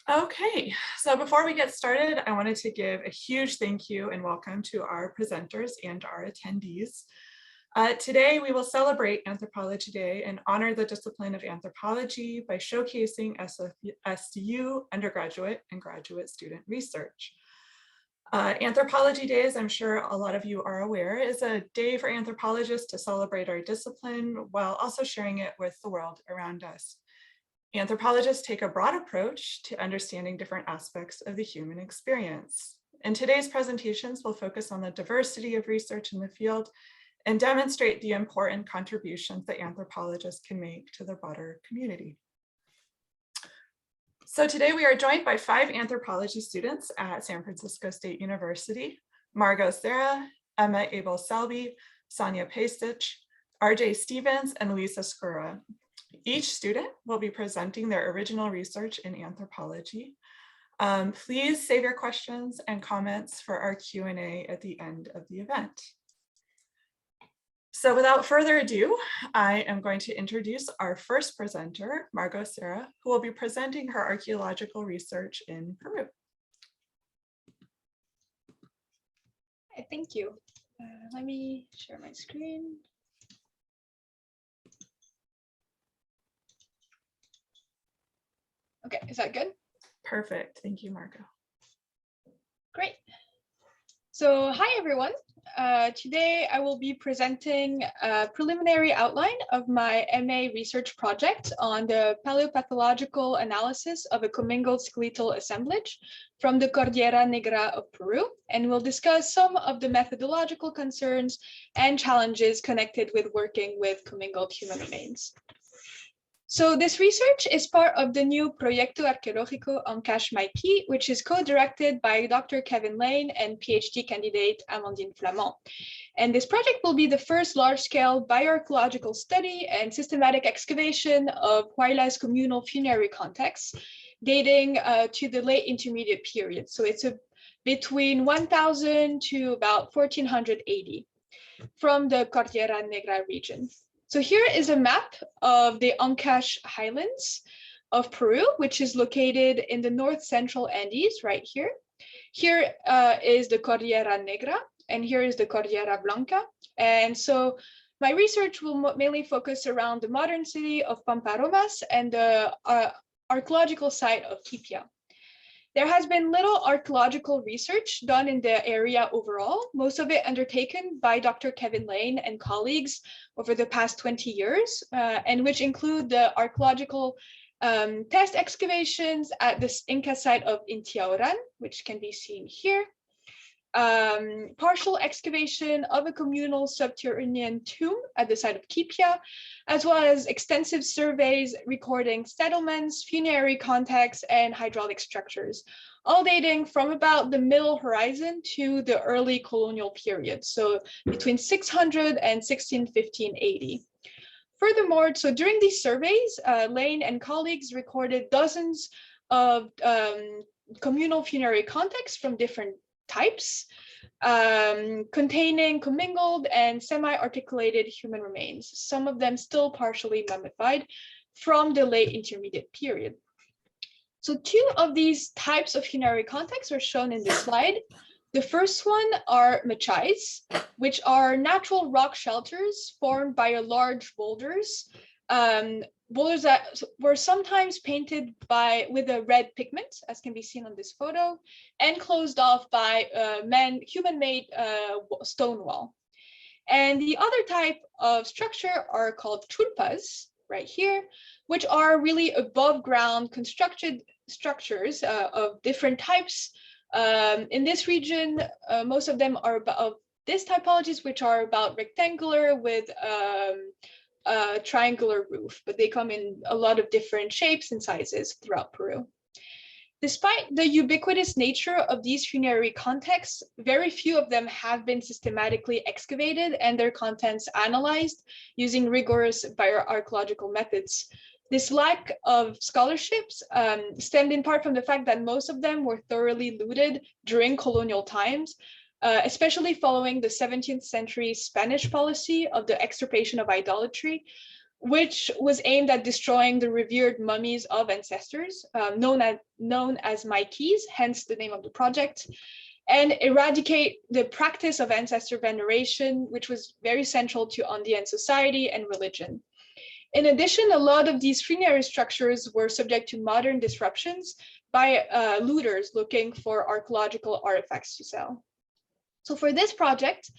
Okay, so before we get started, I wanted to give a huge thank you and welcome to our presenters and our attendees. Today, we will celebrate Anthropology Day and honor the discipline of anthropology by showcasing SFSU undergraduate and graduate student research. Anthropology Day, as I'm sure a lot of you are aware, is a day for anthropologists to celebrate our discipline while also sharing it with the world around us. Anthropologists take a broad approach to understanding different aspects of the human experience. And today's presentations will focus on the diversity of research in the field and demonstrate the important contributions that anthropologists can make to the broader community. So today we are joined by 5 anthropology students at San Francisco State University: Margo Serra, Emma Abell-Selby, Sanja Pesich, RJ Stevens, and Luisa Ascurra. Each student will be presenting their original research in anthropology. Please save your questions and comments for our Q&A at the end of the event. So without further ado, I am going to introduce our first presenter, Margo Serra, who will be presenting her archaeological research in Peru. Okay, thank you. Let me share my screen. Okay, is that good? Perfect. Thank you, Margo. Great. So hi, everyone. Today I will be presenting a preliminary outline of my MA research project on the paleopathological analysis of a commingled skeletal assemblage from the Cordillera Negra of Peru, and we'll discuss some of the methodological concerns and challenges connected with working with commingled human remains. So this research is part of the new Proyecto Arqueológico Ankash MIP, which is co-directed by Dr. Kevin Lane and PhD candidate Amandine Flamand. And this project will be the first large-scale bioarchaeological study and systematic excavation of Highlands communal funerary contexts dating to the late intermediate period. So it's between 1000 to about 1480 from the Cordillera Negra region. So here is a map of the Ankash Highlands of Peru, which is located in the north central Andes right here. Here is the Cordillera Negra, and here is the Cordillera Blanca. And so my research will mainly focus around the modern city of Pamparomas and the archaeological site of Quipia. There has been little archaeological research done in the area overall, most of it undertaken by Dr. Kevin Lane and colleagues over the past 20 years, and which include the archaeological test excavations at the Inca site of Intiauran, which can be seen here, partial excavation of a communal subterranean tomb at the site of Quipia, as well as extensive surveys recording settlements, funerary contexts, and hydraulic structures, all dating from about the Middle Horizon to the early colonial period, so between 600 and 1615 AD. Furthermore, so during these surveys, Lane and colleagues recorded dozens of communal funerary contexts from different types, containing commingled and semi-articulated human remains, some of them still partially mummified from the late intermediate period. So 2 of these types of funerary contexts are shown in this slide. The first one are machais, which are natural rock shelters formed by large boulders, boulders that were sometimes painted with a red pigment, as can be seen on this photo, and closed off by human-made stone wall. And the other type of structure are called chulpas, right here, which are really above ground constructed structures of different types. In this region, most of them are of this typologies, which are about rectangular with triangular roof, but they come in a lot of different shapes and sizes throughout Peru. Despite the ubiquitous nature of these funerary contexts, very few of them have been systematically excavated and their contents analyzed using rigorous bioarchaeological methods. This lack of scholarships stemmed in part from the fact that most of them were thoroughly looted during colonial times, especially following the 17th century Spanish policy of the extirpation of idolatry, which was aimed at destroying the revered mummies of ancestors, known as Maikis, hence the name of the project, and eradicate the practice of ancestor veneration, which was very central to Andean society and religion. In addition, a lot of these funerary structures were subject to modern disruptions by looters looking for archaeological artifacts to sell. So for this project,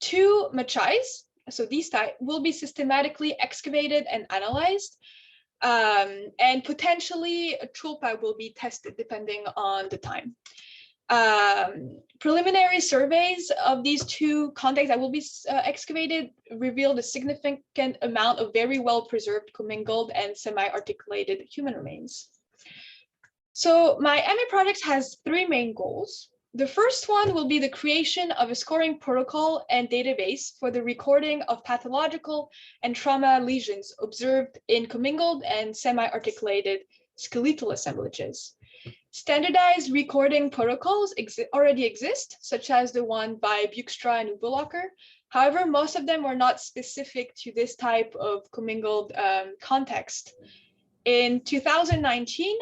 2 machais, so these type, will be systematically excavated and analyzed, and potentially a chulpa will be tested depending on the time. Preliminary surveys of these 2 contexts that will be excavated revealed a significant amount of very well preserved commingled and semi-articulated human remains. So my MA project has 3 main goals. The first one will be the creation of a scoring protocol and database for the recording of pathological and trauma lesions observed in commingled and semi-articulated skeletal assemblages. Standardized recording protocols already exist, such as the one by Bjükstra and Ubelacher. However, most of them were not specific to this type of commingled context. In 2019,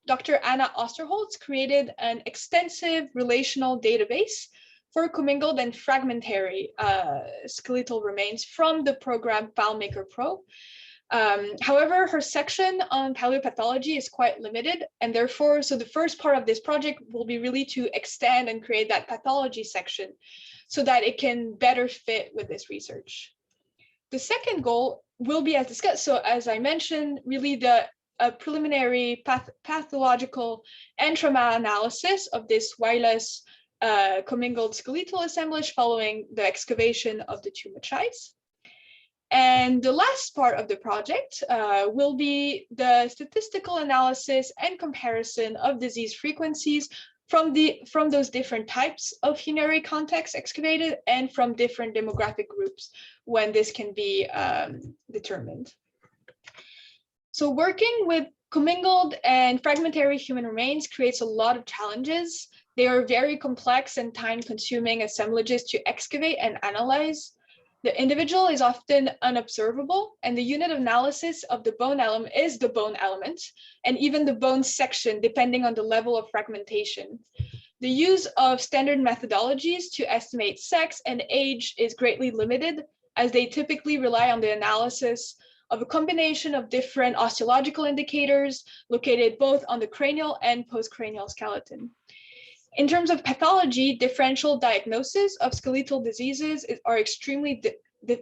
Dr. Anna Osterholz created an extensive relational database for commingled and fragmentary skeletal remains from the program FileMaker Pro. However, her section on paleopathology is quite limited, and therefore, so the first part of this project will be really to extend and create that pathology section so that it can better fit with this research. The second goal will be as discussed. So as I mentioned, really the preliminary pathological and trauma analysis of this wireless commingled skeletal assemblage following the excavation of the 2 machais. And the last part of the project will be the statistical analysis and comparison of disease frequencies from those different types of funerary contexts excavated and from different demographic groups when this can be determined. So working with commingled and fragmentary human remains creates a lot of challenges. They are very complex and time-consuming assemblages to excavate and analyze. The individual is often unobservable, and the unit of analysis of the bone element is the bone element, and even the bone section, depending on the level of fragmentation. The use of standard methodologies to estimate sex and age is greatly limited, as they typically rely on the analysis of a combination of different osteological indicators located both on the cranial and postcranial skeleton. In terms of pathology, differential diagnosis of skeletal diseases are extremely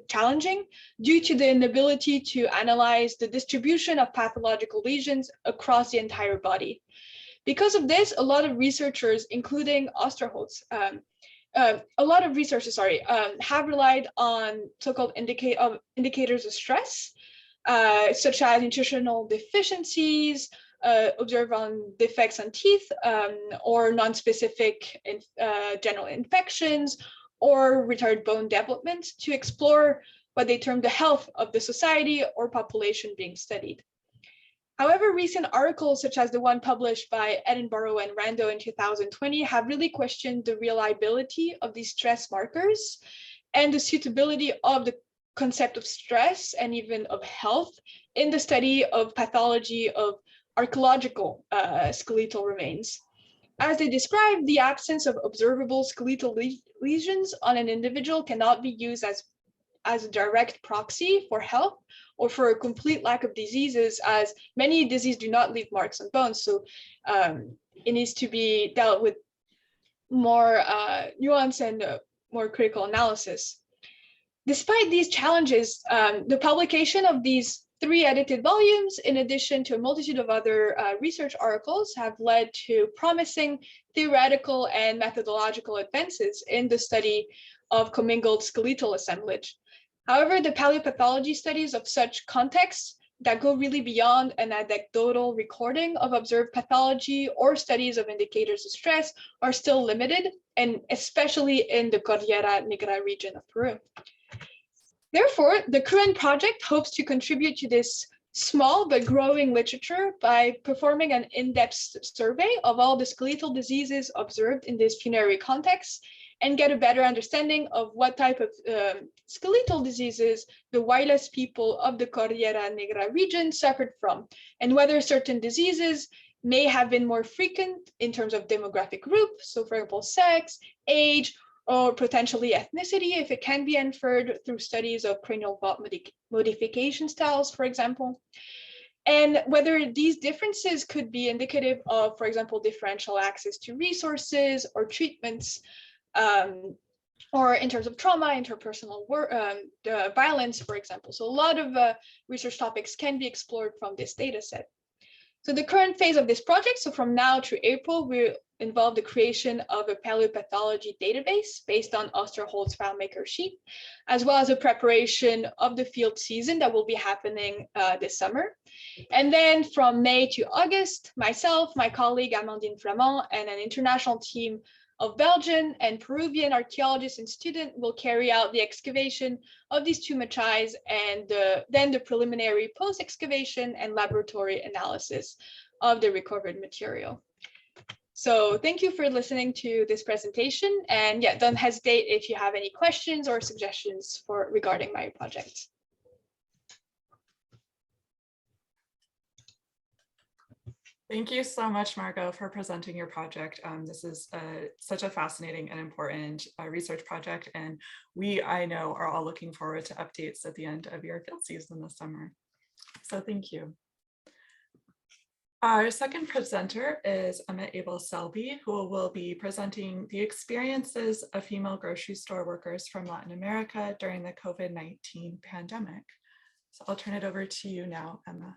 challenging due to the inability to analyze the distribution of pathological lesions across the entire body. Because of this, a lot of researchers, including Osterholz, have relied on so-called indicators of stress, such as nutritional deficiencies, observed on defects on teeth, or non-specific general infections, or retarded bone development to explore what they term the health of the society or population being studied. However, recent articles such as the one published by Edinburgh and Rando in 2020 have really questioned the reliability of these stress markers and the suitability of the concept of stress and even of health in the study of pathology of archaeological skeletal remains. As they describe, the absence of observable skeletal lesions on an individual cannot be used as a direct proxy for health or for a complete lack of diseases, as many diseases do not leave marks on bones. So it needs to be dealt with more nuance and more critical analysis. Despite these challenges, the publication of these 3 edited volumes, in addition to a multitude of other research articles, have led to promising theoretical and methodological advances in the study of commingled skeletal assemblage. However, the paleopathology studies of such contexts that go really beyond an anecdotal recording of observed pathology or studies of indicators of stress are still limited, and especially in the Cordillera Negra region of Peru. Therefore, the current project hopes to contribute to this small but growing literature by performing an in-depth survey of all the skeletal diseases observed in this funerary context and get a better understanding of what type of skeletal diseases the Huaylas people of the Cordillera Negra region suffered from, and whether certain diseases may have been more frequent in terms of demographic group, so for example, sex, age, or potentially ethnicity, if it can be inferred through studies of cranial vault modification styles, for example. And whether these differences could be indicative of, for example, differential access to resources or treatments, or in terms of trauma, interpersonal violence, for example. So a lot of research topics can be explored from this data set. So the current phase of this project, so from now to April, will involve the creation of a paleopathology database based on Osterholz FileMaker sheet, as well as a preparation of the field season that will be happening this summer. And then from May to August, myself, my colleague Amandine Flamand, and an international team of Belgian and Peruvian archaeologists and students will carry out the excavation of these two machais and then the preliminary post-excavation and laboratory analysis of the recovered material. So thank you for listening to this presentation, and yeah, don't hesitate if you have any questions or suggestions regarding my project. Thank you so much, Margo, for presenting your project. This is such a fascinating and important research project, and I know, are all looking forward to updates at the end of your field season this summer. So thank you. Our second presenter is Abell-Selby, who will be presenting the experiences of female grocery store workers from Latin America during the COVID-19 pandemic. So I'll turn it over to you now, Emma.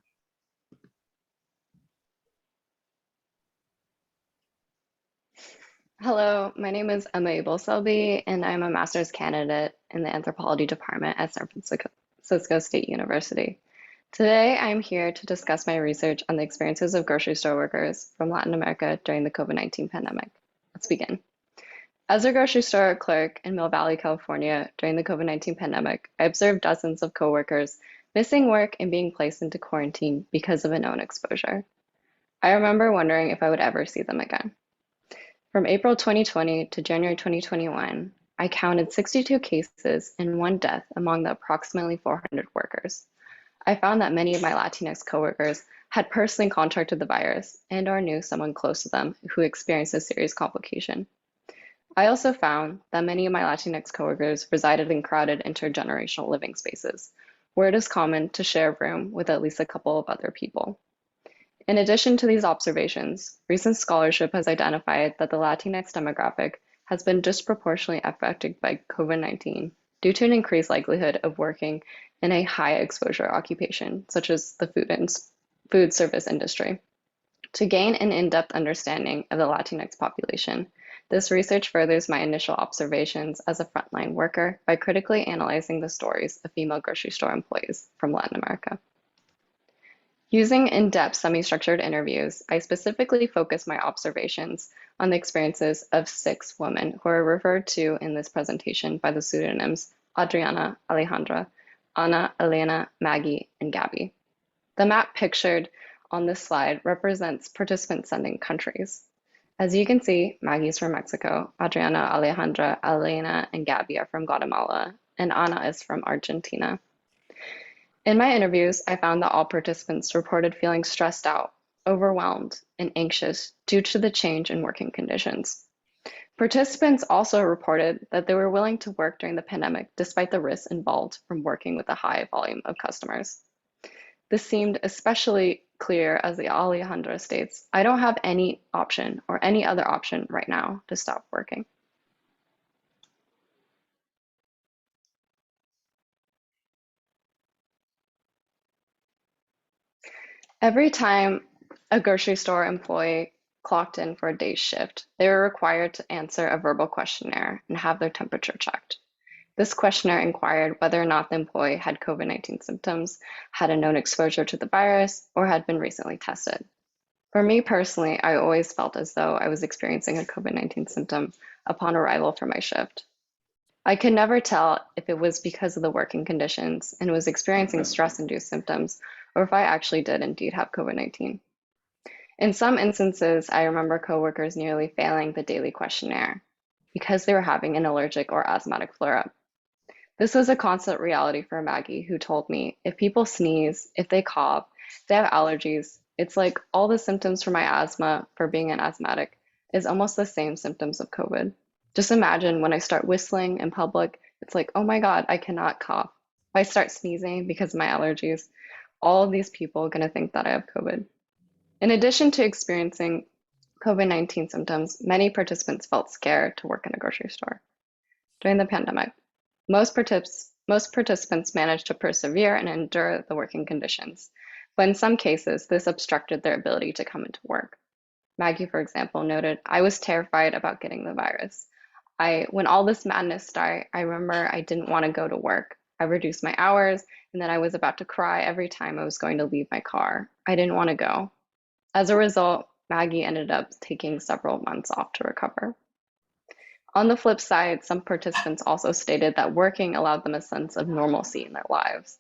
Hello, my name is Emma Abell-Selby, and I'm a master's candidate in the Anthropology department at San Francisco State University. Today, I'm here to discuss my research on the experiences of grocery store workers from Latin America during the COVID-19 pandemic. Let's begin. As a grocery store clerk in Mill Valley, California, during the COVID-19 pandemic, I observed dozens of coworkers missing work and being placed into quarantine because of a known exposure. I remember wondering if I would ever see them again. From April 2020 to January 2021, I counted 62 cases and 1 death among the approximately 400 workers. I found that many of my Latinx coworkers had personally contracted the virus and or knew someone close to them who experienced a serious complication. I also found that many of my Latinx coworkers resided in crowded intergenerational living spaces, where it is common to share a room with at least a couple of other people. In addition to these observations, recent scholarship has identified that the Latinx demographic has been disproportionately affected by COVID-19 due to an increased likelihood of working in a high exposure occupation, such as the food service industry. To gain an in-depth understanding of the Latinx population, this research furthers my initial observations as a frontline worker by critically analyzing the stories of female grocery store employees from Latin America. Using in-depth semi-structured interviews, I specifically focused my observations on the experiences of 6 women who are referred to in this presentation by the pseudonyms Adriana, Alejandra, Ana, Elena, Maggie, and Gabby. The map pictured on this slide represents participant sending countries. As you can see, Maggie is from Mexico, Adriana, Alejandra, Elena, and Gabby are from Guatemala, and Ana is from Argentina. In my interviews, I found that all participants reported feeling stressed out, overwhelmed, and anxious due to the change in working conditions. Participants also reported that they were willing to work during the pandemic despite the risks involved from working with a high volume of customers. This seemed especially clear as the Alejandra states, "I don't have any option or any other option right now to stop working." Every time a grocery store employee clocked in for a day's shift, they were required to answer a verbal questionnaire and have their temperature checked. This questionnaire inquired whether or not the employee had COVID-19 symptoms, had a known exposure to the virus, or had been recently tested. For me personally, I always felt as though I was experiencing a COVID-19 symptom upon arrival for my shift. I could never tell if it was because of the working conditions and was experiencing stress-induced symptoms, or if I actually did indeed have COVID-19. In some instances, I remember coworkers nearly failing the daily questionnaire. because they were having an allergic or asthmatic flare-up. This was a constant reality for Maggie, who told me, if people sneeze, if they cough, if they have allergies, it's like all the symptoms for my asthma for being an asthmatic is almost the same symptoms of COVID. Just imagine when I start whistling in public, it's like, oh my God, I cannot cough. If I start sneezing because of my allergies, all of these people are going to think that I have COVID. In addition to experiencing COVID-19 symptoms, many participants felt scared to work in a grocery store. During the pandemic, most participants managed to persevere and endure the working conditions, but in some cases, this obstructed their ability to come into work. Maggie, for example, noted, I was terrified about getting the virus. When all this madness started, I remember I didn't want to go to work. I reduced my hours, and then I was about to cry every time I was going to leave my car. I didn't want to go. As a result, Maggie ended up taking several months off to recover. On the flip side, some participants also stated that working allowed them a sense of normalcy in their lives.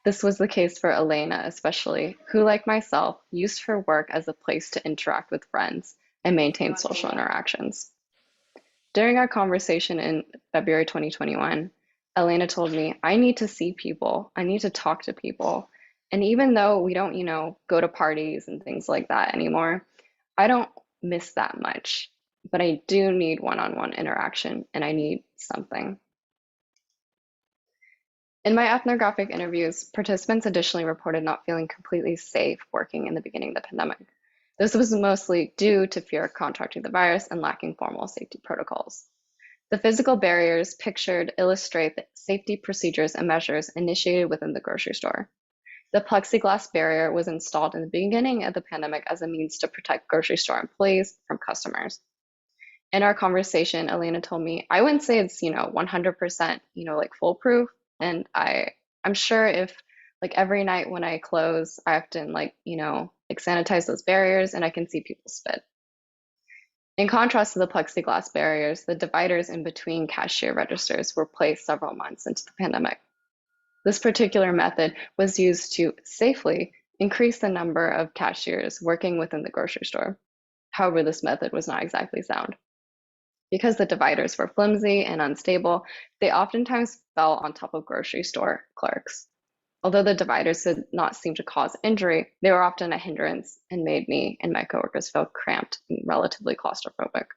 This was the case for Elena, especially, who, like myself, used her work as a place to interact with friends and maintain social interactions. During our conversation in February 2021, Elena told me, I need to see people. I need to talk to people. And even though we don't, go to parties and things like that anymore, I don't miss that much. But I do need one-on-one interaction, and I need something. In my ethnographic interviews, participants additionally reported not feeling completely safe working in the beginning of the pandemic. This was mostly due to fear of contracting the virus and lacking formal safety protocols. The physical barriers pictured illustrate the safety procedures and measures initiated within the grocery store. The plexiglass barrier was installed in the beginning of the pandemic as a means to protect grocery store employees from customers. In our conversation, Elena told me, I wouldn't say it's, 100%, foolproof. And I'm sure if every night when I close, I often sanitize those barriers and I can see people spit. In contrast to the plexiglass barriers, the dividers in between cashier registers were placed several months into the pandemic. This particular method was used to safely increase the number of cashiers working within the grocery store. However, this method was not exactly sound. Because the dividers were flimsy and unstable, they oftentimes fell on top of grocery store clerks. Although the dividers did not seem to cause injury, they were often a hindrance and made me and my coworkers feel cramped and relatively claustrophobic.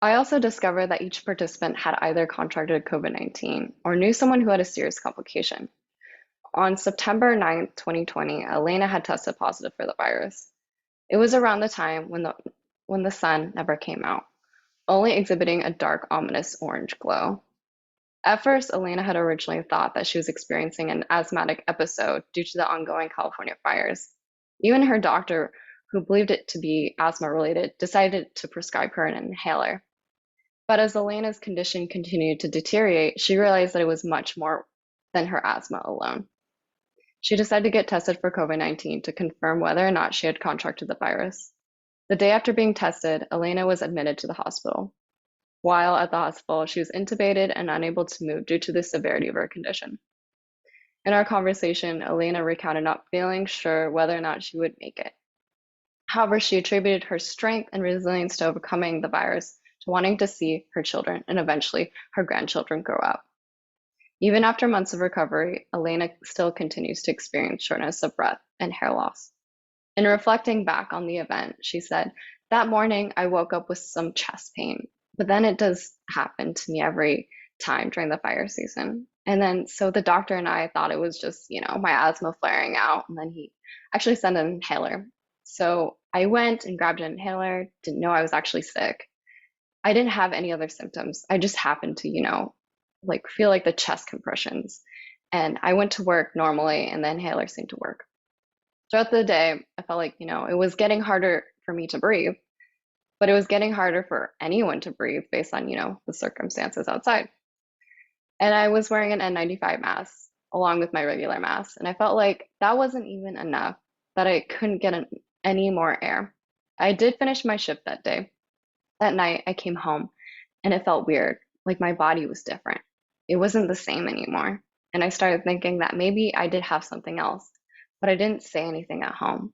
I also discovered that each participant had either contracted COVID-19 or knew someone who had a serious complication. On September 9th, 2020, Elena had tested positive for the virus. It was around the time when the sun never came out, only exhibiting a dark, ominous orange glow. At first, Elena had originally thought that she was experiencing an asthmatic episode due to the ongoing California fires. Even her doctor, who believed it to be asthma-related, decided to prescribe her an inhaler. But as Elena's condition continued to deteriorate, she realized that it was much more than her asthma alone. She decided to get tested for COVID-19 to confirm whether or not she had contracted the virus. The day after being tested, Elena was admitted to the hospital. While at the hospital, she was intubated and unable to move due to the severity of her condition. In our conversation, Elena recounted not feeling sure whether or not she would make it. However, she attributed her strength and resilience to overcoming the virus to wanting to see her children and eventually her grandchildren grow up. Even after months of recovery, Elena still continues to experience shortness of breath and hair loss. In reflecting back on the event, she said, that morning I woke up with some chest pain, but then it does happen to me every time during the fire season. And then, so the doctor and I thought it was just, my asthma flaring out. And then he actually sent an inhaler. So I went and grabbed an inhaler, didn't know I was actually sick. I didn't have any other symptoms. I just happened to, feel like the chest compressions. And I went to work normally and the inhaler seemed to work. Throughout the day, I felt like, it was getting harder for me to breathe, but it was getting harder for anyone to breathe based on, the circumstances outside. And I was wearing an N95 mask along with my regular mask. And I felt like that wasn't even enough, that I couldn't get any more air. I did finish my shift that day. That night, I came home and it felt weird, like my body was different. It wasn't the same anymore. And I started thinking that maybe I did have something else, but I didn't say anything at home.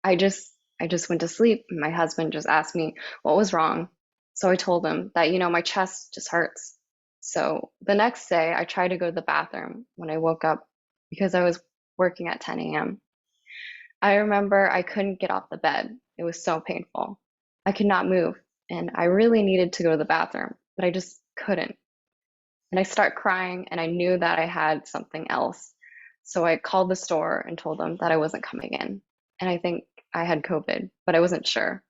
I just went to sleep. My husband just asked me what was wrong. So I told him that, my chest just hurts. So the next day I tried to go to the bathroom when I woke up because I was working at 10 a.m. I remember I couldn't get off the bed. It was so painful. I could not move and I really needed to go to the bathroom, but I just couldn't. And I start crying and I knew that I had something else. So I called the store and told them that I wasn't coming in. And I think I had COVID, but I wasn't sure.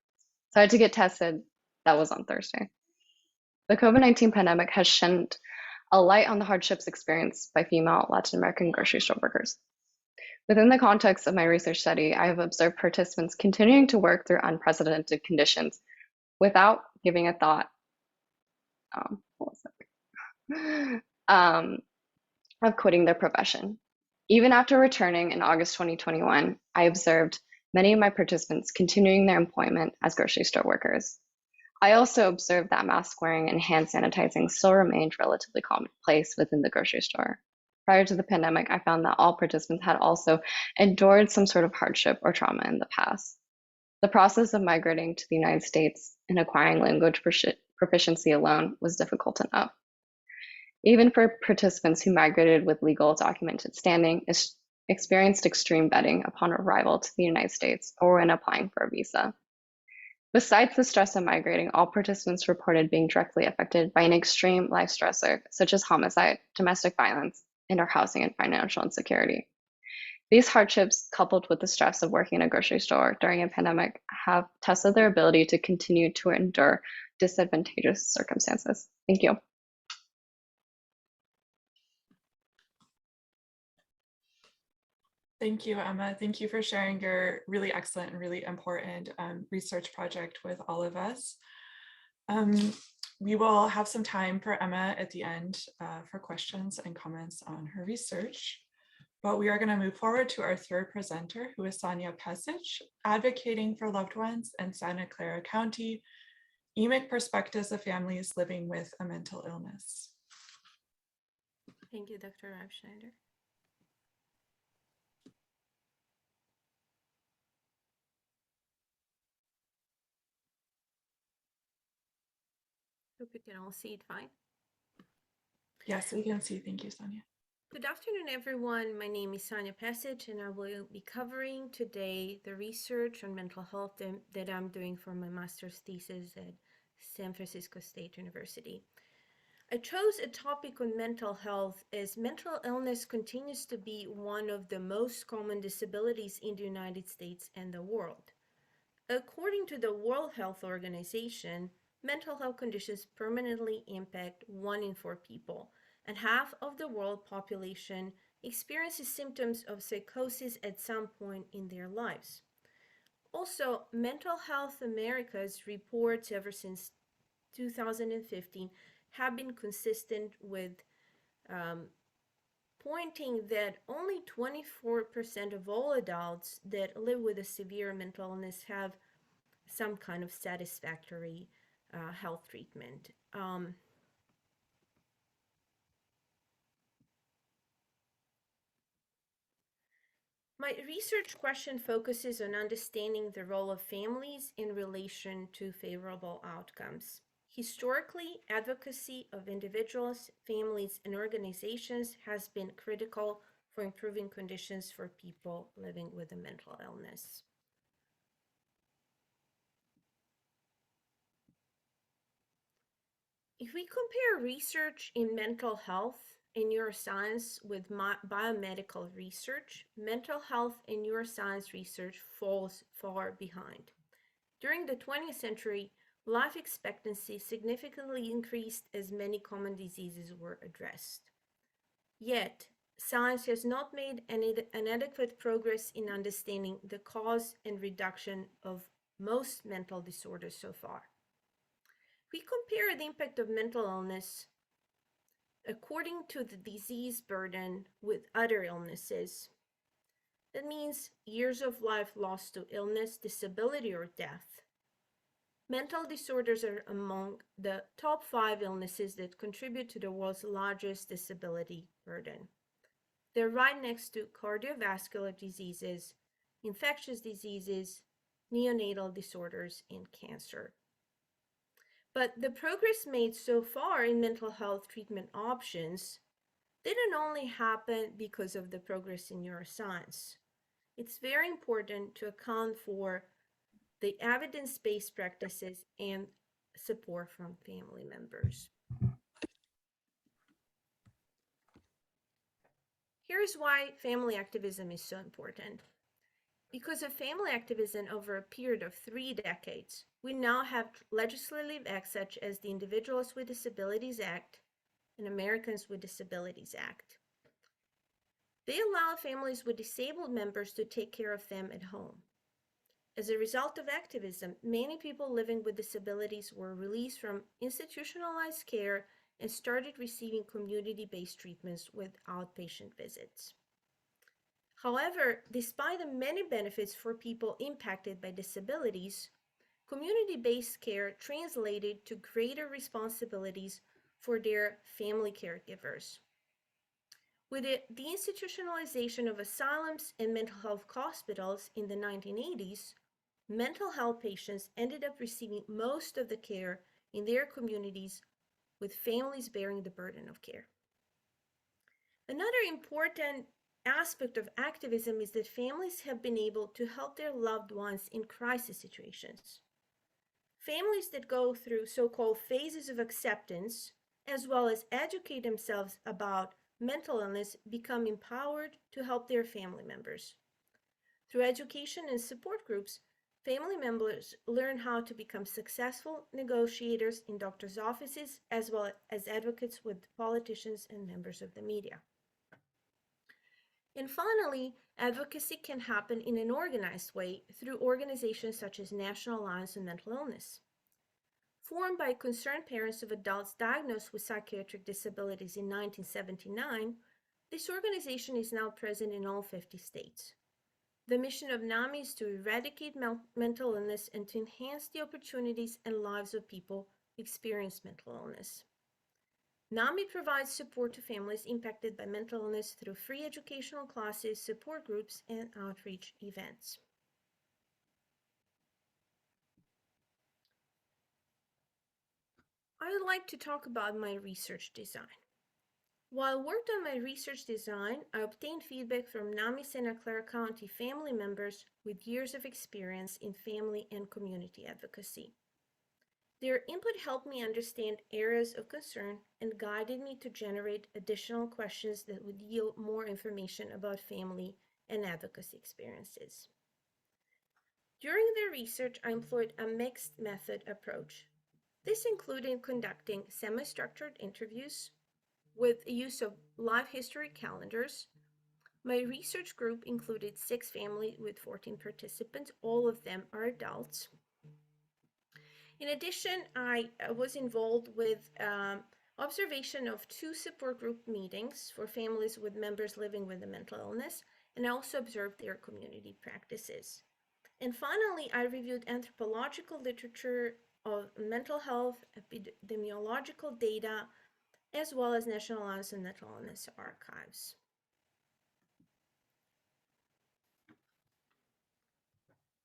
So I had to get tested. That was on Thursday. The COVID-19 pandemic has shined a light on the hardships experienced by female Latin American grocery store workers. Within the context of my research study, I have observed participants continuing to work through unprecedented conditions without giving a thought of quitting their profession. Even after returning in August 2021, I observed many of my participants continuing their employment as grocery store workers. I also observed that mask wearing and hand sanitizing still remained relatively commonplace within the grocery store. Prior to the pandemic, I found that all participants had also endured some sort of hardship or trauma in the past. The process of migrating to the United States and acquiring language proficiency alone was difficult enough. Even for participants who migrated with legal documented standing, experienced extreme vetting upon arrival to the United States or when applying for a visa. Besides the stress of migrating, all participants reported being directly affected by an extreme life stressor, such as homicide, domestic violence, and/or housing and financial insecurity. These hardships, coupled with the stress of working in a grocery store during a pandemic, have tested their ability to continue to endure disadvantageous circumstances. Thank you. Thank you, Emma. Thank you for sharing your really excellent and really important research project with all of us. We will have some time for Emma at the end for questions and comments on her research. But we are going to move forward to our third presenter, who is Sanja Pesich, advocating for loved ones in Santa Clara County, Emic perspectives of families living with a mental illness. Thank you, Dr. Reifschneider. Hope you can all see it fine. Yes, we can see. Thank you, Sanja. Good afternoon, everyone. My name is Sanja Pesich, and I will be covering today the research on mental health that I'm doing for my master's thesis at San Francisco State University. I chose a topic on mental health as mental illness continues to be one of the most common disabilities in the United States and the world. According to the World Health Organization, mental health conditions permanently impact 1 in 4 people, and half of the world population experiences symptoms of psychosis at some point in their lives. Also, Mental Health America's reports ever since 2015 have been consistent with pointing that only 24% of all adults that live with a severe mental illness have some kind of satisfactory health treatment. My research question focuses on understanding the role of families in relation to favorable outcomes. Historically, advocacy of individuals, families, and organizations has been critical for improving conditions for people living with a mental illness. If we compare research in mental health and neuroscience with biomedical research, mental health and neuroscience research falls far behind. During the 20th century, life expectancy significantly increased as many common diseases were addressed. Yet, science has not made an adequate progress in understanding the cause and reduction of most mental disorders so far. We compare the impact of mental illness according to the disease burden with other illnesses. That means years of life lost to illness, disability, or death. Mental disorders are among the top 5 illnesses that contribute to the world's largest disability burden. They're right next to cardiovascular diseases, infectious diseases, neonatal disorders, and cancer. But the progress made so far in mental health treatment options didn't only happen because of the progress in neuroscience. It's very important to account for the evidence-based practices and support from family members. Here's why family activism is so important. Because of family activism over a period of 3 decades, we now have legislative acts such as the Individuals with Disabilities Act and Americans with Disabilities Act. They allow families with disabled members to take care of them at home. As a result of activism, many people living with disabilities were released from institutionalized care and started receiving community-based treatments with outpatient visits. However, despite the many benefits for people impacted by disabilities, community-based care translated to greater responsibilities for their family caregivers. With the institutionalization of asylums and mental health hospitals in the 1980s, mental health patients ended up receiving most of the care in their communities, with families bearing the burden of care. Another important aspect of activism is that families have been able to help their loved ones in crisis situations. Families that go through so-called phases of acceptance, as well as educate themselves about mental illness, become empowered to help their family members. Through education and support groups, family members learn how to become successful negotiators in doctors' offices, as well as advocates with politicians and members of the media. And finally, advocacy can happen in an organized way through organizations such as National Alliance on Mental Illness. Formed by concerned parents of adults diagnosed with psychiatric disabilities in 1979, this organization is now present in all 50 states. The mission of Nami is to eradicate mental illness and to enhance the opportunities and lives of people who experience mental illness. Nami provides support to families impacted by mental illness through free educational classes, support groups, and outreach events. I would like to talk about my research design. While I worked on my research design, I obtained feedback from Nami's and Clara County family members with years of experience in family and community advocacy. Their input helped me understand areas of concern and guided me to generate additional questions that would yield more information about family and advocacy experiences. During the research, I employed a mixed method approach. This included conducting semi-structured interviews with the use of life history calendars. My research group included 6 families with 14 participants. All of them are adults. In addition, I was involved with observation of 2 support group meetings for families with members living with a mental illness, and I also observed their community practices. And finally, I reviewed anthropological literature of mental health, epidemiological data, as well as National Alliance on Mental Illness archives.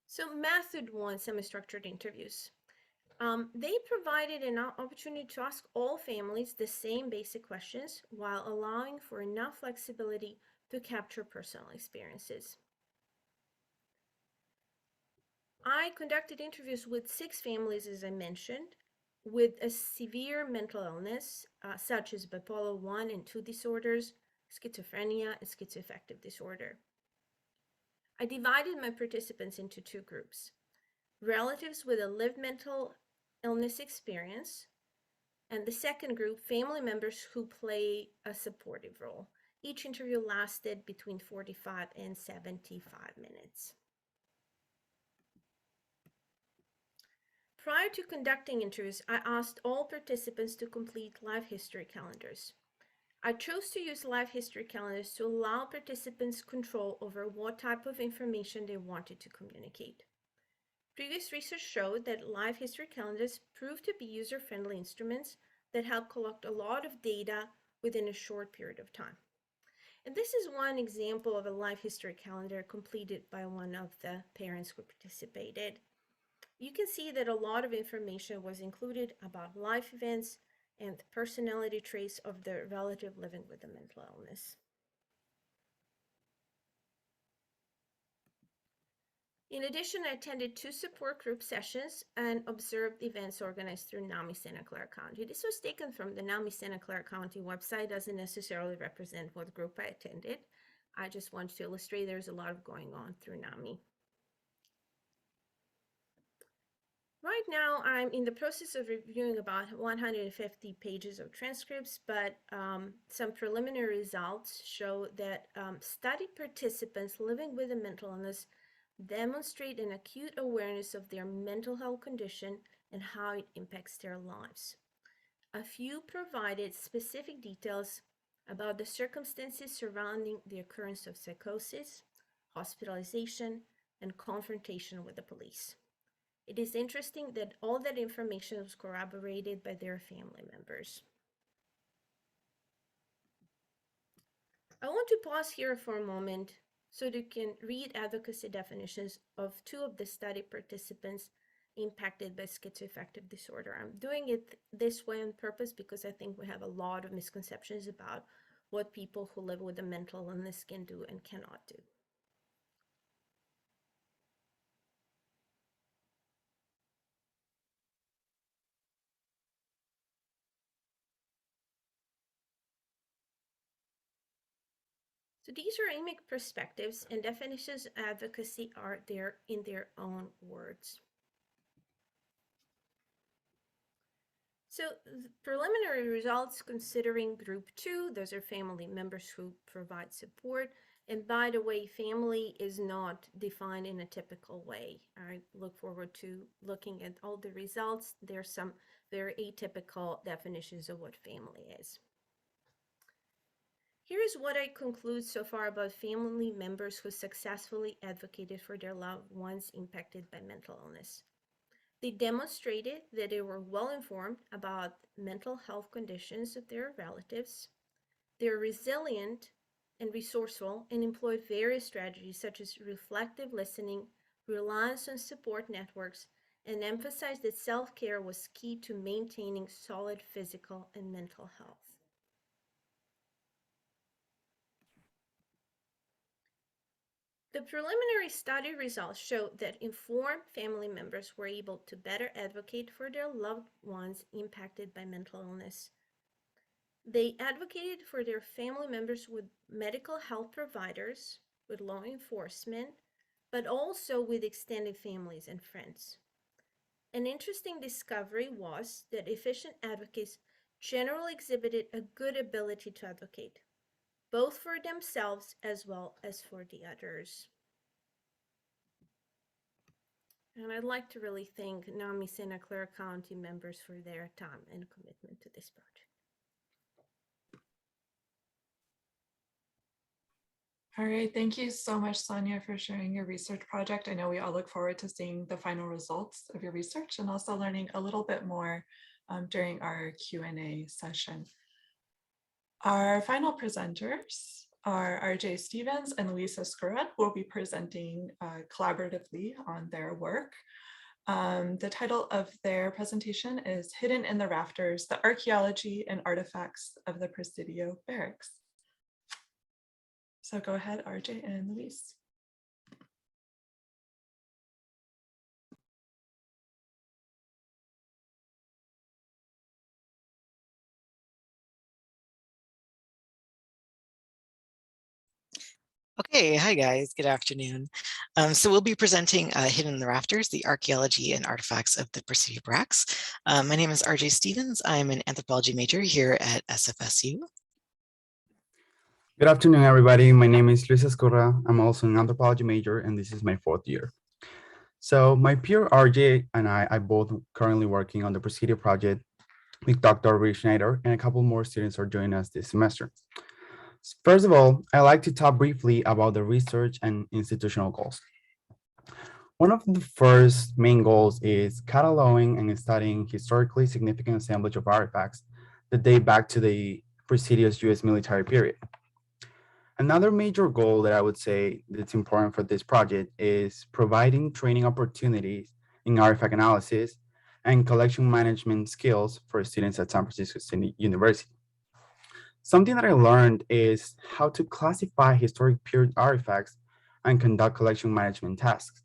So method 1, semi-structured interviews. They provided an opportunity to ask all families the same basic questions while allowing for enough flexibility to capture personal experiences. I conducted interviews with 6 families, as I mentioned, with a severe mental illness, such as bipolar 1 and 2 disorders, schizophrenia, and schizoaffective disorder. I divided my participants into 2 groups: relatives with a lived mental illness experience, and the second group, family members who play a supportive role. Each interview lasted between 45 and 75 minutes. Prior to conducting interviews, I asked all participants to complete life history calendars. I chose to use life history calendars to allow participants control over what type of information they wanted to communicate. Previous research showed that life history calendars proved to be user-friendly instruments that help collect a lot of data within a short period of time. And this is one example of a life history calendar completed by one of the parents who participated. You can see that a lot of information was included about life events and the personality traits of the relative living with a mental illness. In addition, I attended 2 support group sessions and observed events organized through Nami Santa Clara County. This was taken from the Nami Santa Clara County website, doesn't necessarily represent what group I attended. I just wanted to illustrate there's a lot going on through Nami. Right now, I'm in the process of reviewing about 150 pages of transcripts, but some preliminary results show that study participants living with a mental illness demonstrate an acute awareness of their mental health condition and how it impacts their lives. A few provided specific details about the circumstances surrounding the occurrence of psychosis, hospitalization, and confrontation with the police. It is interesting that all that information was corroborated by their family members. I want to pause here for a moment so you can read advocacy definitions of 2 of the study participants impacted by schizoaffective disorder. I'm doing it this way on purpose because I think we have a lot of misconceptions about what people who live with a mental illness can do and cannot do. So these are Emic perspectives, and definitions of advocacy are there in their own words. So the preliminary results considering group 2, those are family members who provide support. And by the way, family is not defined in a typical way. I look forward to looking at all the results. There's some very atypical definitions of what family is. Here is what I conclude so far about family members who successfully advocated for their loved ones impacted by mental illness. They demonstrated that they were well informed about mental health conditions of their relatives. They're resilient and resourceful and employed various strategies such as reflective listening, reliance on support networks, and emphasized that self-care was key to maintaining solid physical and mental health. The preliminary study results show that informed family members were able to better advocate for their loved ones impacted by mental illness. They advocated for their family members with medical health providers, with law enforcement, but also with extended families and friends. An interesting discovery was that efficient advocates generally exhibited a good ability to advocate, both for themselves as well as for the others. And I'd like to really thank Nami Santa Clara County members for their time and commitment to this project. All right, thank you so much, Sanja, for sharing your research project. I know we all look forward to seeing the final results of your research and also learning a little bit more during our Q&A session. Our final presenters are RJ Stevens and Lisa Ascurra, who will be presenting collaboratively on their work. The title of their presentation is Hidden in the Rafters, the Archaeology and Artifacts of the Presidio Barracks. So go ahead, RJ and Luis. Okay, hi guys, good afternoon. So we'll be presenting Hidden in the Rafters, the Archaeology and Artifacts of the Presidio Barracks. My name is RJ Stevens. I'm an anthropology major here at SFSU. Good afternoon, everybody. My name is Luis Ascurra. I'm also an anthropology major, and this is my 4th year. So my peer RJ and I both currently working on the Presidio project with Dr. Rick Schneider, and a couple more students are joining us this semester. First of all, I'd like to talk briefly about the research and institutional goals. One of the first main goals is cataloging and studying historically significant assemblage of artifacts that date back to the Presidio's US military period. Another major goal that I would say that's important for this project is providing training opportunities in artifact analysis and collection management skills for students at San Francisco State University. Something that I learned is how to classify historic period artifacts and conduct collection management tasks.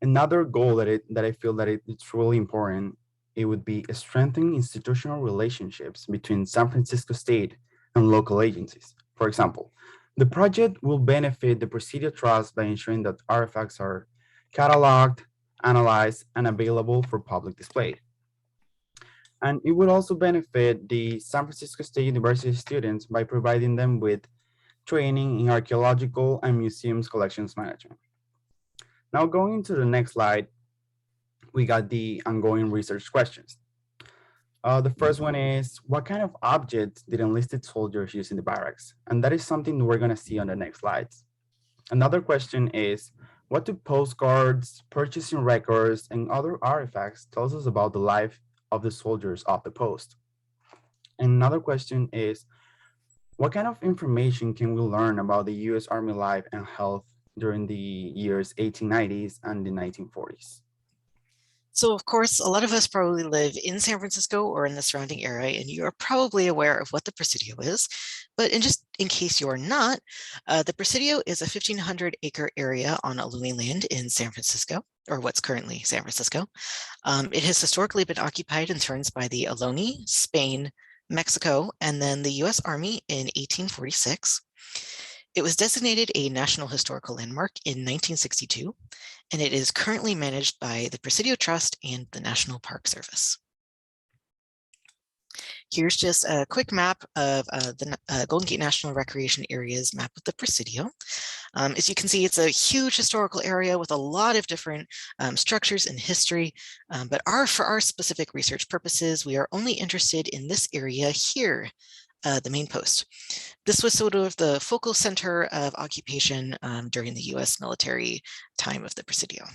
Another goal that I feel that it's really important, it would be strengthening institutional relationships between San Francisco State and local agencies. For example, the project will benefit the Presidio Trust by ensuring that artifacts are cataloged, analyzed, and available for public display. And it would also benefit the San Francisco State University students by providing them with training in archaeological and museums collections management. Now going to the next slide, we got the ongoing research questions. The first one is, what kind of objects did enlisted soldiers use in the barracks? And that is something we're going to see on the next slides. Another question is, what do postcards, purchasing records, and other artifacts tell us about the life of the soldiers of the post? And another question is, what kind of information can we learn about the U.S. Army life and health during the years 1890s and the 1940s? So of course, a lot of us probably live in San Francisco or in the surrounding area, and you are probably aware of what the Presidio is. But just in case you are not, the Presidio is a 1,500-acre area on Ohlone land in San Francisco, or what's currently San Francisco. It has historically been occupied in turns by the Ohlone, Spain, Mexico, and then the U.S. Army in 1846. It was designated a National Historical Landmark in 1962, and it is currently managed by the Presidio Trust and the National Park Service. Here's just a quick map of the Golden Gate National Recreation Area's map of the Presidio. As you can see, it's a huge historical area with a lot of different structures and history, but for our specific research purposes, we are only interested in this area here, the main post. This was sort of the focal center of occupation during the US military time of the Presidio.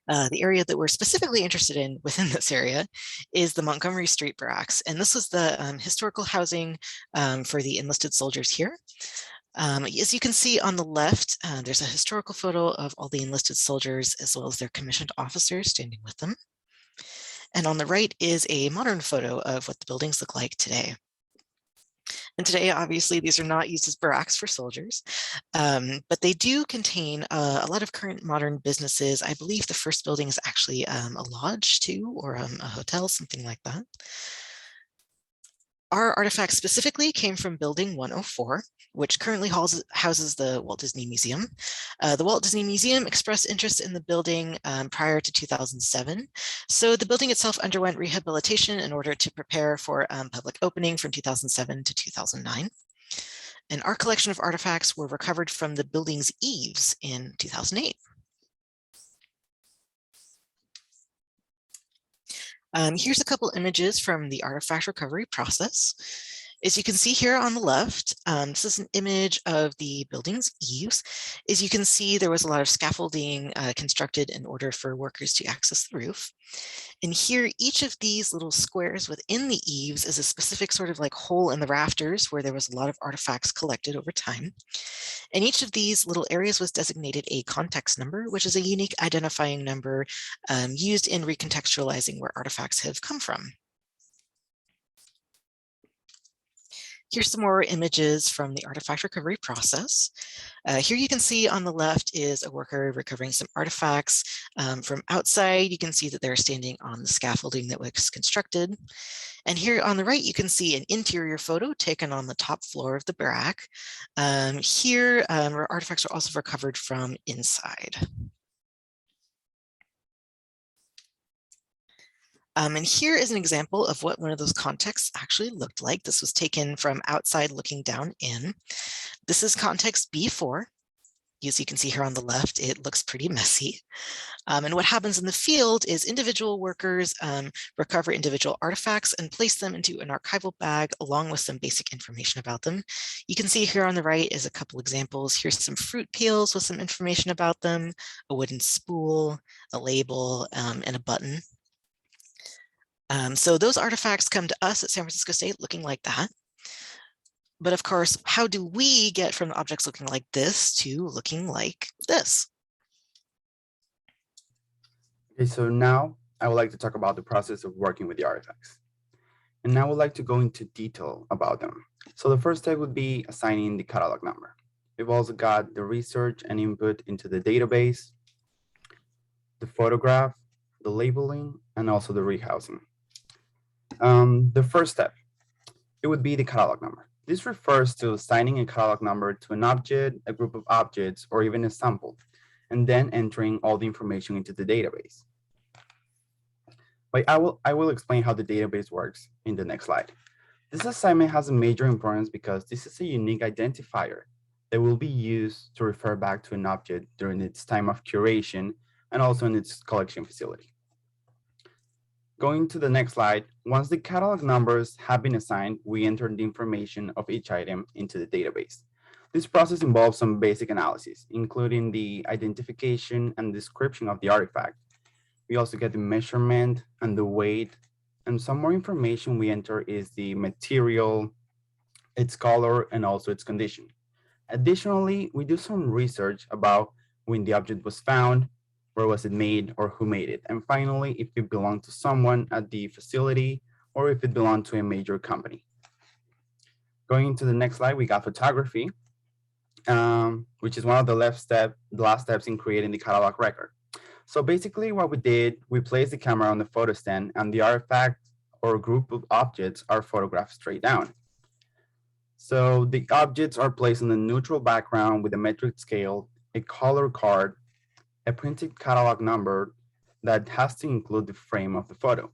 The area that we're specifically interested in within this area is the Montgomery Street Barracks. And this was the historical housing for the enlisted soldiers here. As you can see on the left, there's a historical photo of all the enlisted soldiers as well as their commissioned officers standing with them. And on the right is a modern photo of what the buildings look like today. And today, obviously, these are not used as barracks for soldiers, but they do contain a lot of current modern businesses. I believe the first building is actually a lodge too, or a hotel, something like that. Our artifacts specifically came from Building 104, which currently houses the Walt Disney Museum. The Walt Disney Museum expressed interest in the building prior to 2007. So the building itself underwent rehabilitation in order to prepare for public opening from 2007 to 2009. And our collection of artifacts were recovered from the building's eaves in 2008. Here's a couple images from the artifact recovery process. As you can see here on the left, this is an image of the building's eaves. As you can see, there was a lot of scaffolding constructed in order for workers to access the roof. And here, each of these little squares within the eaves is a specific sort of like hole in the rafters where there was a lot of artifacts collected over time. And each of these little areas was designated a context number, which is a unique identifying number used in recontextualizing where artifacts have come from. Here's some more images from the artifact recovery process. Here you can see on the left is a worker recovering some artifacts. From outside, you can see that they're standing on the scaffolding that was constructed. And here on the right, you can see an interior photo taken on the top floor of the barrack. Here, artifacts are also recovered from inside. And here is an example of what one of those contexts actually looked like. This was taken from outside looking down in. This is context B4. As you can see here on the left, it looks pretty messy. And what happens in the field is individual workers recover individual artifacts and place them into an archival bag along with some basic information about them. You can see here on the right is a couple examples. Here's some fruit peels with some information about them, a wooden spool, a label, and a button. So those artifacts come to us at San Francisco State looking like that. But of course, how do we get from objects looking like this to looking like this? Okay, so now I would like to talk about the process of working with the artifacts. And now I would like to go into detail about them. So the first step would be assigning the catalog number. We've also got the research and input into the database, the photograph, the labeling, and also the rehousing. The first step, it would be the catalog number. This refers to assigning a catalog number to an object, a group of objects, or even a sample, and then entering all the information into the database. But I will explain how the database works in the next slide. This assignment has a major importance because this is a unique identifier that will be used to refer back to an object during its time of curation and also in its collection facility. Going to the next slide, once the catalog numbers have been assigned, we enter the information of each item into the database. This process involves some basic analysis, including the identification and description of the artifact. We also get the measurement and the weight, and some more information we enter is the material, its color, and also its condition. Additionally, we do some research about when the object was found, where was it made, or who made it. And finally, if it belonged to someone at the facility or if it belonged to a major company. Going to the next slide, we got photography, which is one of the last steps in creating the catalog record. So basically what we did, we placed the camera on the photo stand and the artifact or group of objects are photographed straight down. So the objects are placed on a neutral background with a metric scale, a color card, a printed catalog number that has to include the frame of the photo.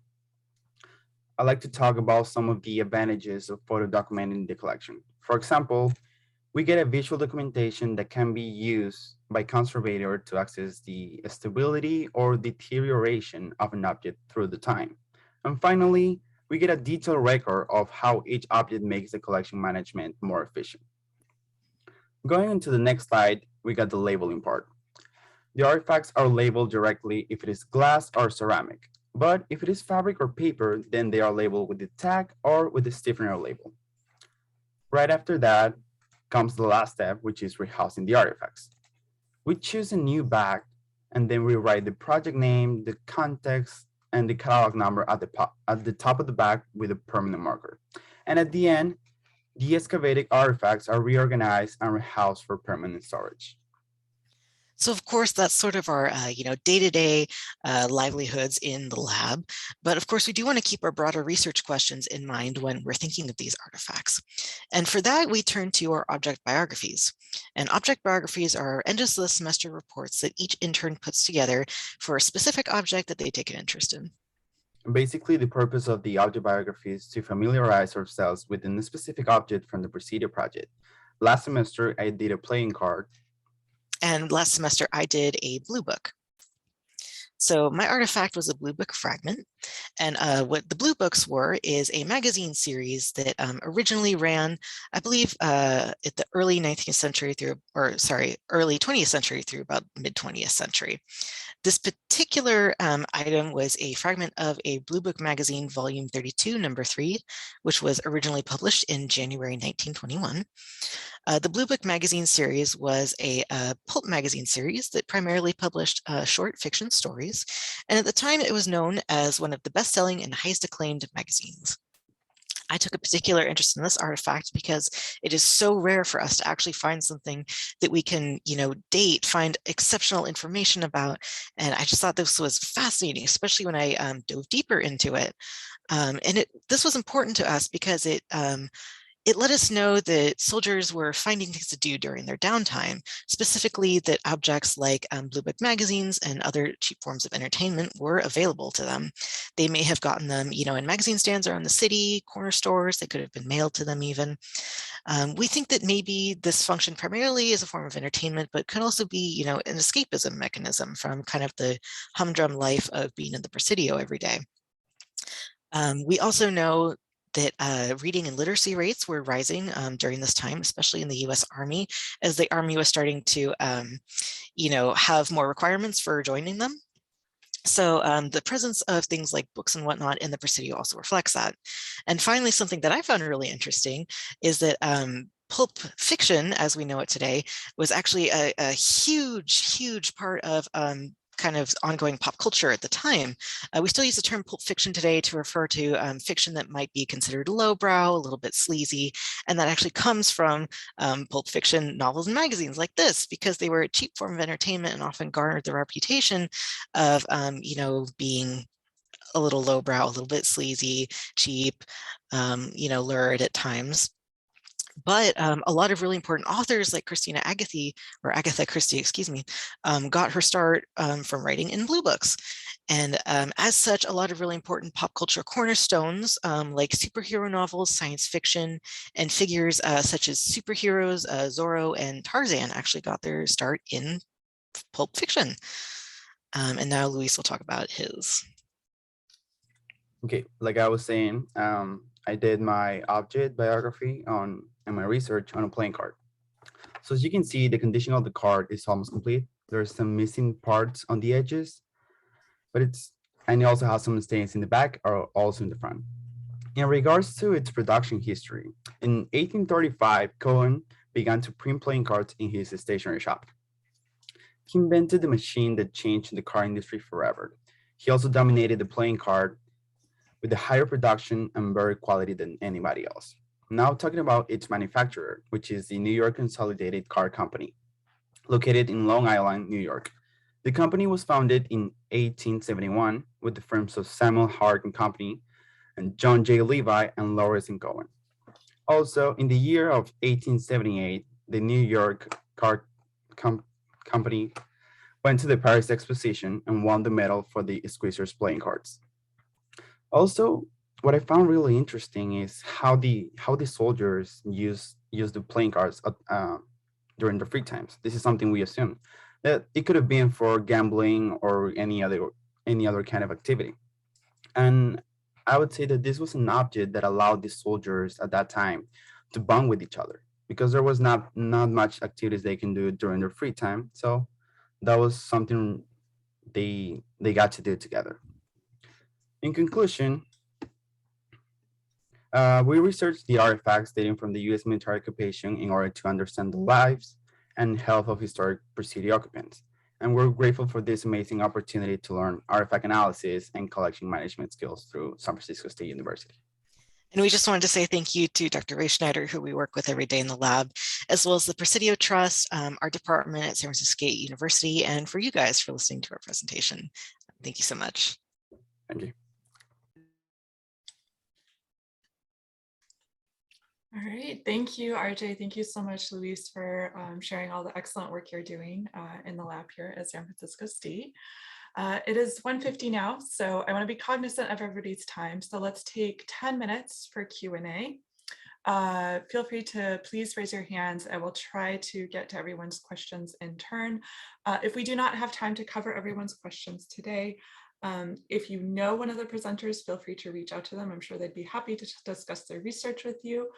I'd like to talk about some of the advantages of photo documenting the collection. For example, we get a visual documentation that can be used by conservator to access the stability or deterioration of an object through the time. And finally, we get a detailed record of how each object makes the collection management more efficient. Going into the next slide, we got the labeling part. The artifacts are labeled directly if it is glass or ceramic, but if it is fabric or paper, then they are labeled with the tag or with the stiffener label. Right after that comes the last step, which is rehousing the artifacts. We choose a new bag, and then we write the project name, the context, and the catalog number at the top of the bag with a permanent marker. And at the end, the excavated artifacts are reorganized and rehoused for permanent storage. So of course, that's sort of our day-to-day livelihoods in the lab. But of course, we do want to keep our broader research questions in mind when we're thinking of these artifacts. And for that, we turn to our object biographies. And object biographies are end of the semester reports that each intern puts together for a specific object that they take an interest in. Basically, the purpose of the object biography is to familiarize ourselves with a specific object from the Presidio project. Last semester, I did a playing card. And last semester, I did a blue book. So my artifact was a blue book fragment. And what the blue books were is a magazine series that originally ran, I believe, at the early 19th century through, or sorry, early 20th century through about mid 20th century. This particular item was a fragment of a Blue Book magazine, volume 32, number 3, which was originally published in January 1921. The Blue Book magazine series was a pulp magazine series that primarily published short fiction stories. And at the time, it was known as one of the best-selling and highest acclaimed magazines. I took a particular interest in this artifact because it is so rare for us to actually find something that we can, date, find exceptional information about. And I just thought this was fascinating, especially when I dove deeper into it. And this was important to us because it let us know that soldiers were finding things to do during their downtime, specifically that objects like Blue Book magazines and other cheap forms of entertainment were available to them. They may have gotten them, in magazine stands around the city, corner stores, they could have been mailed to them even. We think that maybe this functioned primarily as a form of entertainment, but could also be, an escapism mechanism from kind of the humdrum life of being in the Presidio every day. We also know that reading and literacy rates were rising during this time, especially in the U.S. Army, as the Army was starting to, have more requirements for joining them. So the presence of things like books and whatnot in the Presidio also reflects that. And finally, something that I found really interesting is that pulp fiction, as we know it today, was actually a huge part of kind of ongoing pop culture at the time. We still use the term pulp fiction today to refer to fiction that might be considered lowbrow, a little bit sleazy, and that actually comes from pulp fiction novels and magazines like this, because they were a cheap form of entertainment and often garnered the reputation of, you know, being a little lowbrow, a little bit sleazy, cheap, you know, lurid at times. But a lot of really important authors like Agatha Christie, excuse me, got her start from writing in blue books. And as such, a lot of really important pop culture cornerstones like superhero novels, science fiction, and figures such as superheroes, Zorro and Tarzan actually got their start in pulp fiction. And now Luis will talk about his. Okay, like I was saying, I did my object biography and my research on a playing card. So as you can see, the condition of the card is almost complete. There's some missing parts on the edges, and it also has some stains in the back or also in the front. In regards to its production history, in 1835, Cohen began to print playing cards in his stationery shop. He invented the machine that changed the card industry forever. He also dominated the playing card with a higher production and better quality than anybody else. Now talking about its manufacturer, which is the New York Consolidated Card Company, located in Long Island, New York. The company was founded in 1871 with the firms of Samuel Hart and Company and John J. Levi and Lawrence and Cohen. Also, in the year of 1878, the New York Card Company went to the Paris Exposition and won the medal for the Squeezers playing cards. Also, what I found really interesting is how the soldiers use the playing cards during their free times. This is something we assume that it could have been for gambling or any other kind of activity. And I would say that this was an object that allowed the soldiers at that time to bond with each other, because there was not much activities they can do during their free time. So that was something they got to do together. In conclusion, we researched the artifacts dating from the U.S. military occupation in order to understand the lives and health of historic Presidio occupants. And we're grateful for this amazing opportunity to learn artifact analysis and collection management skills through San Francisco State University. And we just wanted to say thank you to Dr. Ray Schneider, who we work with every day in the lab, as well as the Presidio Trust, our department at San Francisco State University, and for you guys for listening to our presentation. Thank you so much. Thank you. All right, thank you, RJ. Thank you so much, Luis, for sharing all the excellent work you're doing in the lab here at San Francisco State. It is 1:50 now, so I want to be cognizant of everybody's time. So let's take 10 minutes for Q&A. Feel free to please raise your hands. I will try to get to everyone's questions in turn. If we do not have time to cover everyone's questions today, if you know one of the presenters, feel free to reach out to them. I'm sure they'd be happy to discuss their research with you.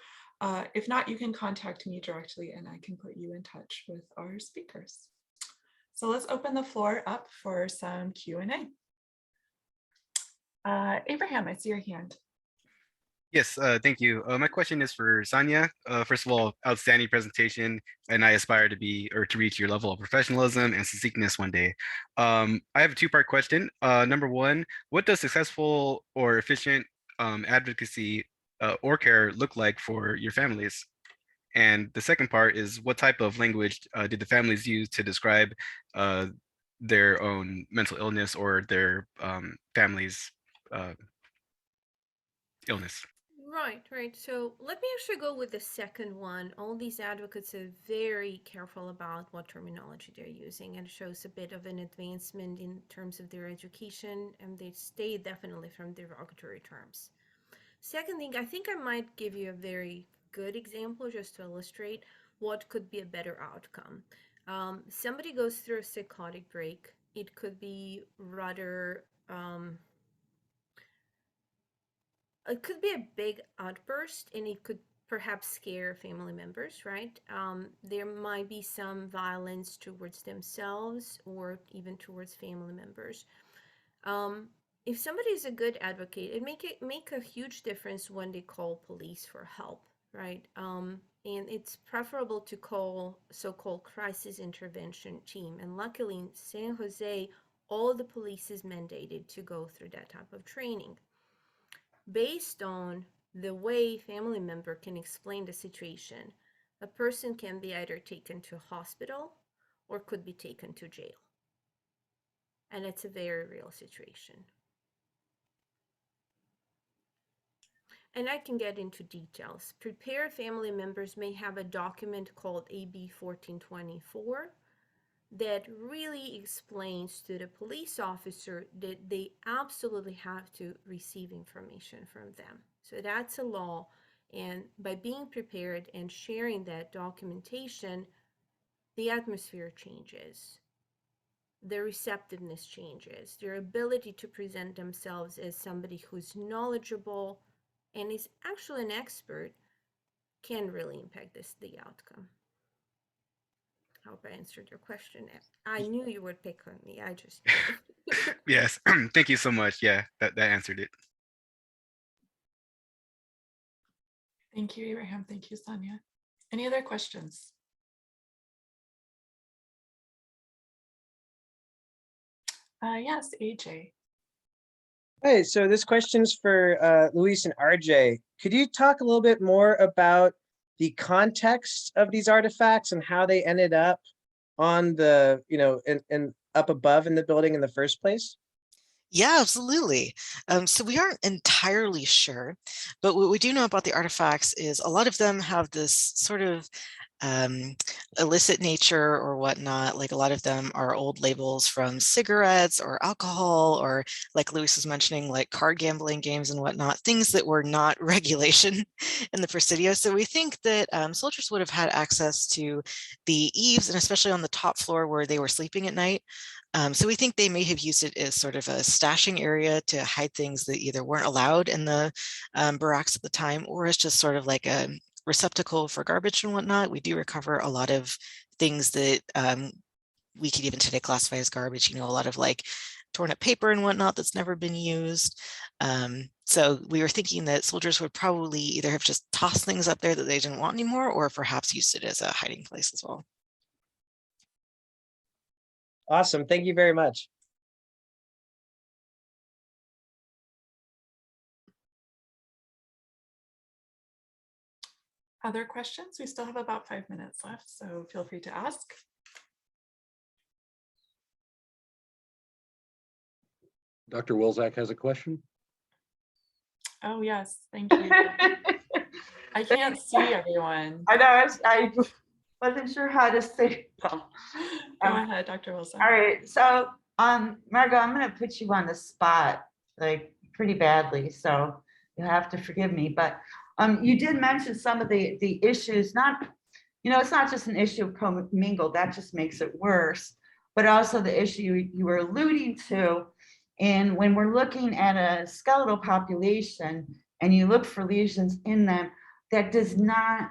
If not, you can contact me directly and I can put you in touch with our speakers. So let's open the floor up for some Q&A. Abraham, I see your hand. Yes, thank you. My question is for Sanja. First of all, outstanding presentation, and I aspire to be or to reach your level of professionalism and succinctness one day. I have a two-part question. Number one, what does successful or efficient advocacy or care look like for your families? And the second part is, what type of language did the families use to describe their own mental illness or their family's illness? Right. So let me actually go with the second one. All these advocates are very careful about what terminology they're using, and it shows a bit of an advancement in terms of their education, and they stay definitely from derogatory terms. Second thing, I think I might give you a very good example just to illustrate what could be a better outcome. Somebody goes through a psychotic break. It could be rather it could be a big outburst, and it could perhaps scare family members, right? There might be some violence towards themselves or even towards family members. If somebody is a good advocate, it make a huge difference when they call police for help, right? And it's preferable to call so-called crisis intervention team. And luckily in San Jose, all the police is mandated to go through that type of training. Based on the way family member can explain the situation, a person can be either taken to hospital or could be taken to jail. And it's a very real situation. And I can get into details. Prepared family members may have a document called AB 1424 that really explains to the police officer that they absolutely have to receive information from them. So that's a law, and by being prepared and sharing that documentation, the atmosphere changes. Their receptiveness changes. Their ability to present themselves as somebody who's knowledgeable and is actually an expert can really impact the outcome. I hope I answered your question. I knew you would pick on me. I just Yes, thank you so much. Yeah, that answered it. Thank you, Abraham. Thank you, Sanja. Any other questions? Yes, AJ. Hey, so this question's for Luis and RJ. Could you talk a little bit more about the context of these artifacts and how they ended up on the, and up above in the building in the first place? Yeah, absolutely. So we aren't entirely sure, but what we do know about the artifacts is a lot of them have this sort of illicit nature or whatnot. Like a lot of them are old labels from cigarettes or alcohol, or like Luis was mentioning, like card gambling games and whatnot, things that were not regulation in the Presidio. So we think that soldiers would have had access to the eaves, and especially on the top floor where they were sleeping at night. So we think they may have used it as sort of a stashing area to hide things that either weren't allowed in the barracks at the time, or as just sort of like a receptacle for garbage and whatnot. We do recover a lot of things that we could even today classify as garbage, a lot of like torn up paper and whatnot that's never been used. So we were thinking that soldiers would probably either have just tossed things up there that they didn't want anymore, or perhaps used it as a hiding place as well. Awesome. Thank you very much. Other questions? We still have about 5 minutes left, so feel free to ask. Dr. Wilczak has a question. Oh, yes. Thank you. I can't see everyone. I know. I wasn't sure how to say them. Go ahead, Dr. Wilson. All right. So, Margo, I'm going to put you on the spot, like pretty badly. So you'll have to forgive me. But you did mention some of the issues. Not, it's not just an issue of commingled. That just makes it worse. But also the issue you were alluding to. And when we're looking at a skeletal population and you look for lesions in them, that does not,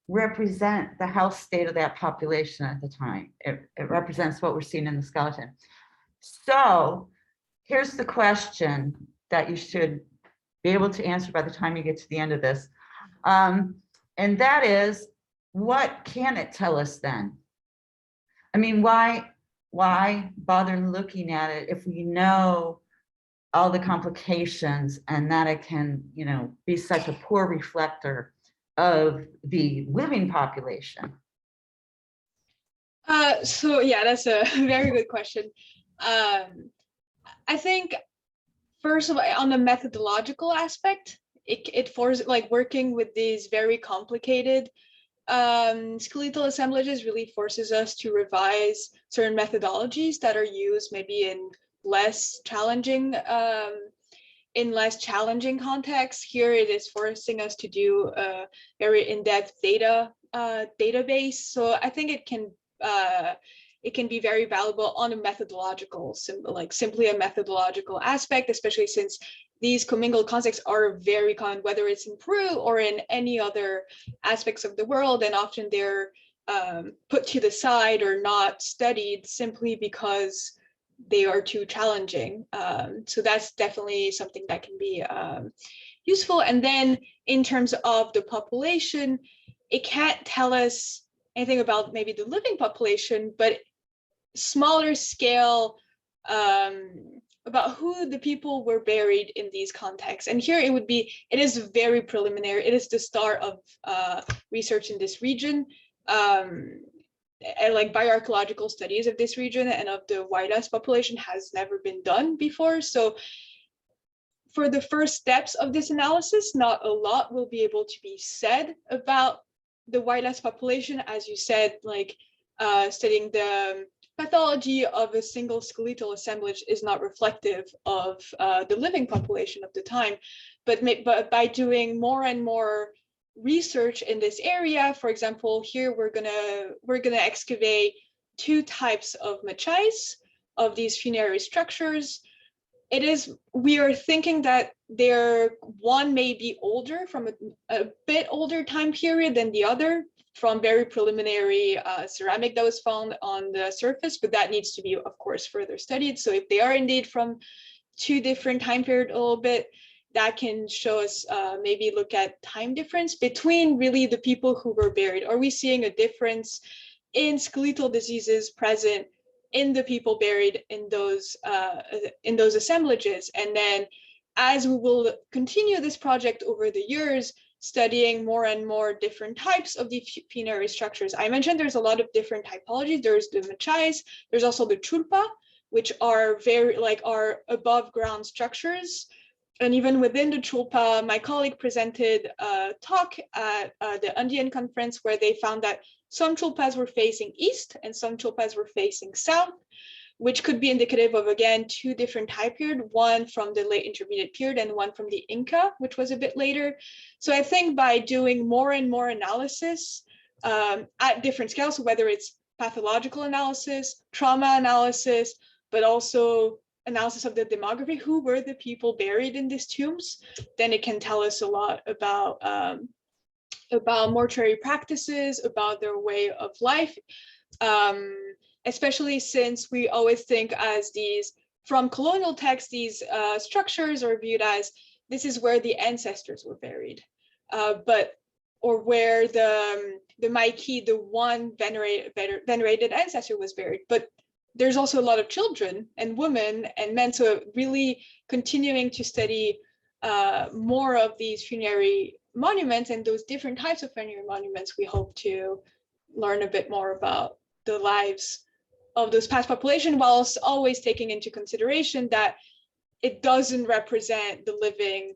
represent the health state of that population at the time. It represents what we're seeing in the skeleton. So here's the question that you should be able to answer by the time you get to the end of this. And that is, what can it tell us then? I mean, why bother looking at it if we know all the complications and that it can, be such a poor reflector of the living population? So yeah, that's a very good question. I think first of all, on the methodological aspect, it forces, like, working with these very complicated skeletal assemblages really forces us to revise certain methodologies that are used maybe in less challenging contexts. Here it is forcing us to do a very in-depth database. So I think it can be very valuable on a methodological, simply a methodological aspect, especially since these commingled contexts are very common, whether it's in Peru or in any other aspects of the world, and often they're put to the side or not studied simply because they are too challenging. So that's definitely something that can be useful. And then in terms of the population, it can't tell us anything about maybe the living population, but smaller scale about who the people were buried in these contexts. And here it is very preliminary. It is the start of research in this region. And like bioarchaeological studies of this region and of the Huaylas population has never been done before. So for the first steps of this analysis, not a lot will be able to be said about the Huaylas population. As you said, like studying the pathology of a single skeletal assemblage is not reflective of the living population of the time. But by doing more and more research in this area, for example, here we're gonna excavate 2 types of machais of these funerary structures. We are thinking that one may be older from a bit older time period than the other, from very preliminary ceramic that was found on the surface, but that needs to be, of course, further studied. So if they are indeed from 2 different time periods a little bit, that can show us, maybe look at time difference between really the people who were buried. Are we seeing a difference in skeletal diseases present in the people buried in those assemblages? And then as we will continue this project over the years, studying more and more different types of the funerary structures. I mentioned there's a lot of different typologies. There's the machais, there's also the chulpa, which are are above ground structures. And even within the chulpa, my colleague presented a talk at the Andean conference where they found that some chulpas were facing east and some chulpas were facing south, which could be indicative of, again, 2 different time periods, one from the late intermediate period and one from the Inca, which was a bit later. So I think by doing more and more analysis at different scales, whether it's pathological analysis, trauma analysis, but also analysis of the demography, who were the people buried in these tombs, then it can tell us a lot about mortuary practices, about their way of life, especially since we always think as from colonial texts, these structures are viewed as this is where the ancestors were buried, or where the Maiki, the one venerated ancestor, was buried. But there's also a lot of children and women and men. So really continuing to study more of these funerary monuments and those different types of funerary monuments, we hope to learn a bit more about the lives of those past population, whilst always taking into consideration that it doesn't represent the living,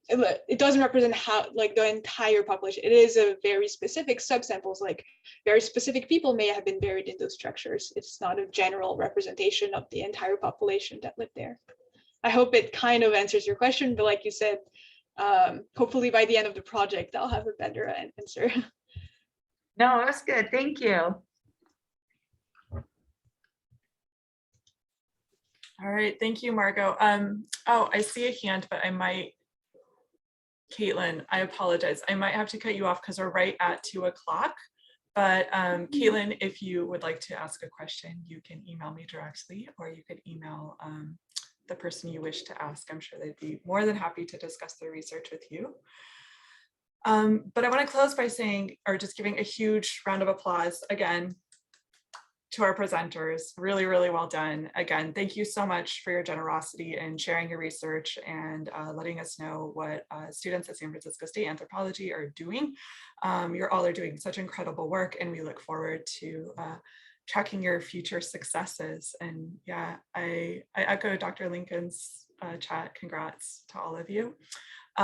it doesn't represent how, like, the entire population. It is a very specific subsamples, like very specific people may have been buried in those structures. It's not a general representation of the entire population that lived there. I hope it kind of answers your question, but like you said, hopefully by the end of the project, I'll have a better answer. No, that's good. Thank you. All right, thank you, Margo. Oh, I see a hand, but Caitlin, I apologize. I might have to cut you off because we're right at 2 o'clock. But Caitlin, if you would like to ask a question, you can email me directly, or you could email the person you wish to ask. I'm sure they'd be more than happy to discuss their research with you. But I want to close by saying, or just giving a huge round of applause again to our presenters. Really, really well done. Again, thank you so much for your generosity in sharing your research and letting us know what students at San Francisco State Anthropology are doing. You all are doing such incredible work, and we look forward to tracking your future successes. And yeah, I echo Dr. Lincoln's chat. Congrats to all of you. For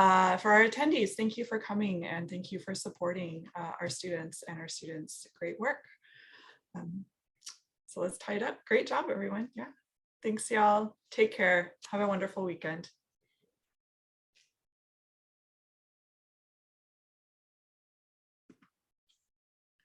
our attendees, thank you for coming, and thank you for supporting our students and our students' great work. So let's tie it up. Great job, everyone. Yeah. Thanks, y'all. Take care. Have a wonderful weekend.